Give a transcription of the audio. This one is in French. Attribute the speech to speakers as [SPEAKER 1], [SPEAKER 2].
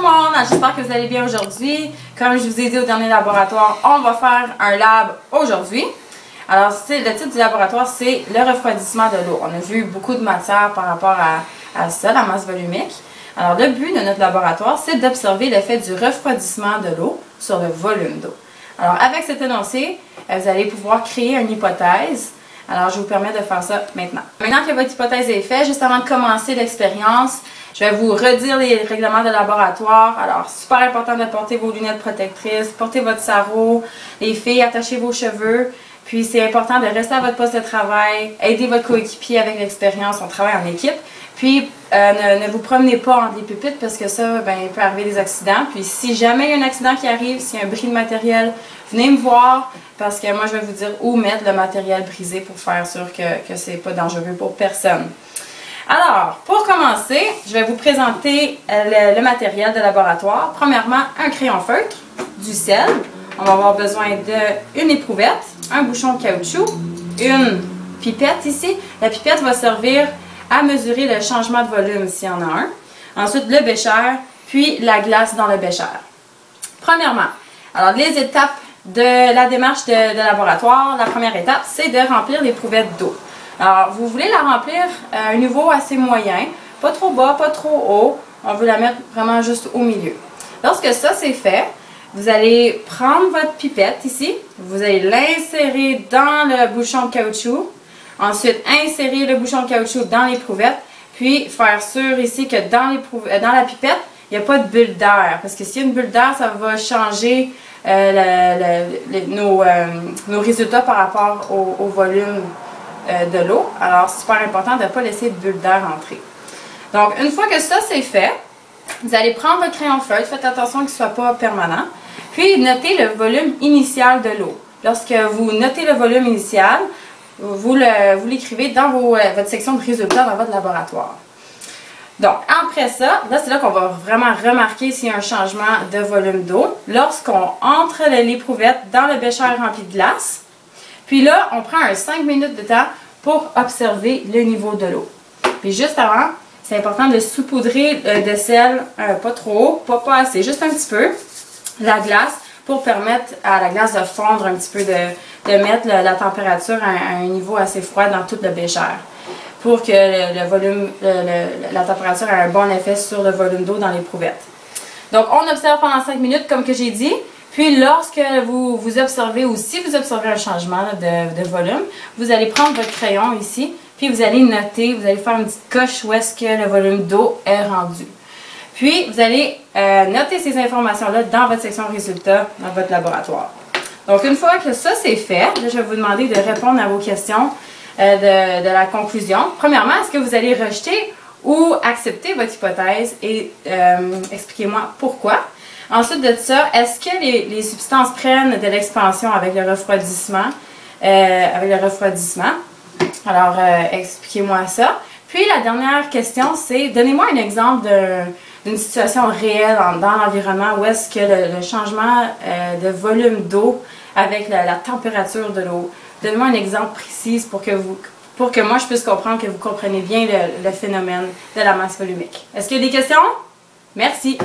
[SPEAKER 1] le monde, j'espère que vous allez bien aujourd'hui. Comme je vous ai dit au dernier laboratoire, on va faire un lab aujourd'hui. Alors, le titre du laboratoire, c'est le refroidissement de l'eau. On a vu beaucoup de matière par rapport à ça, la masse volumique. Alors, le but de notre laboratoire, c'est d'observer l'effet du refroidissement de l'eau sur le volume d'eau. Alors, avec cet énoncé, vous allez pouvoir créer une hypothèse. Alors, je vous permets de faire ça maintenant. Maintenant que votre hypothèse est faite, juste avant de commencer l'expérience, je vais vous redire les règlements de laboratoire. Alors, super important de porter vos lunettes protectrices, porter votre sarrau, les filles, attachez vos cheveux. Puis, c'est important de rester à votre poste de travail, aider votre coéquipier avec l'expérience, on travaille en équipe. Puis, ne vous promenez pas entre les pupitres parce que ça, il peut arriver des accidents. Puis, si jamais il y a un accident qui arrive, s'il y a un bris de matériel, venez me voir parce que moi, je vais vous dire où mettre le matériel brisé pour faire sûr que ce n'est pas dangereux pour personne. Alors, pour commencer, je vais vous présenter le matériel de laboratoire. Premièrement, un crayon feutre, du sel. On va avoir besoin d'une éprouvette, un bouchon de caoutchouc, une pipette ici. La pipette va servir à mesurer le changement de volume s'il y en a un. Ensuite, le bécher, puis la glace dans le bécher. Premièrement, alors les étapes de la démarche de laboratoire, la première étape, c'est de remplir l'éprouvette d'eau. Alors, vous voulez la remplir à un niveau assez moyen, pas trop bas, pas trop haut. On veut la mettre vraiment juste au milieu. Lorsque ça c'est fait, vous allez prendre votre pipette ici, vous allez l'insérer dans le bouchon de caoutchouc. Ensuite, insérer le bouchon de caoutchouc dans l'éprouvette, puis faire sûr ici que dans la pipette, il n'y a pas de bulle d'air. Parce que s'il y a une bulle d'air, ça va changer nos résultats par rapport au volume de l'eau. Alors, c'est super important de ne pas laisser de bulle d'air entrer. Donc, une fois que ça c'est fait, vous allez prendre votre crayon feutre, faites attention qu'il ne soit pas permanent, puis notez le volume initial de l'eau. Lorsque vous notez le volume initial, vous l'écrivez dans votre section de résultats dans votre laboratoire. Donc, après ça, là, c'est là qu'on va vraiment remarquer s'il y a un changement de volume d'eau. Lorsqu'on entre l'éprouvette dans le bécher rempli de glace, puis là, on prend un 5 minutes de temps pour observer le niveau de l'eau. Puis juste avant, c'est important de saupoudrer de sel, pas trop, pas assez, juste un petit peu, la glace, pour permettre à la glace de fondre un petit peu, de mettre la température à un niveau assez froid dans tout le bécher, pour que la température ait un bon effet sur le volume d'eau dans l'éprouvette. Donc, on observe pendant 5 minutes, comme que j'ai dit. Puis, lorsque vous observez ou si vous observez un changement de volume, vous allez prendre votre crayon ici, puis vous allez noter, vous allez faire une petite coche où est-ce que le volume d'eau est rendu. Puis, vous allez noter ces informations-là dans votre section résultats, dans votre laboratoire. Donc, une fois que ça c'est fait, là, je vais vous demander de répondre à vos questions de la conclusion. Premièrement, est-ce que vous allez rejeter ou accepter votre hypothèse et expliquez-moi pourquoi. Ensuite de ça, est-ce que les substances prennent de l'expansion avec le refroidissement? Alors, expliquez-moi ça. Puis, la dernière question, c'est donnez-moi un exemple d'une situation réelle dans l'environnement où est-ce que le changement de volume d'eau avec la température de l'eau. Donnez-moi un exemple précis pour que moi je puisse comprendre que vous comprenez bien le phénomène de la masse volumique. Est-ce qu'il y a des questions? Merci!